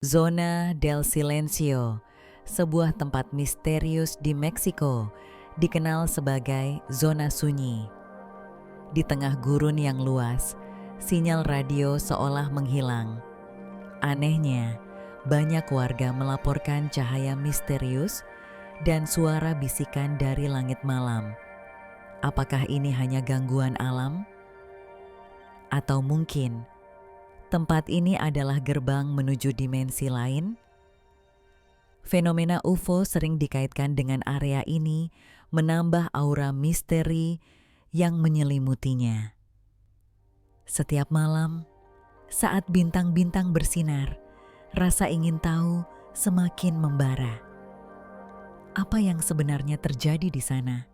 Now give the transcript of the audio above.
Zona del Silencio, sebuah tempat misterius di Meksiko, dikenal sebagai zona sunyi. Di tengah gurun yang luas, sinyal radio seolah menghilang. Anehnya, banyak warga melaporkan cahaya misterius dan suara bisikan dari langit malam. Apakah ini hanya gangguan alam? Atau mungkin tempat ini adalah gerbang menuju dimensi lain? Fenomena UFO sering dikaitkan dengan area ini, menambah aura misteri yang menyelimutinya. Setiap malam, saat bintang-bintang bersinar, rasa ingin tahu semakin membara. Apa yang sebenarnya terjadi di sana?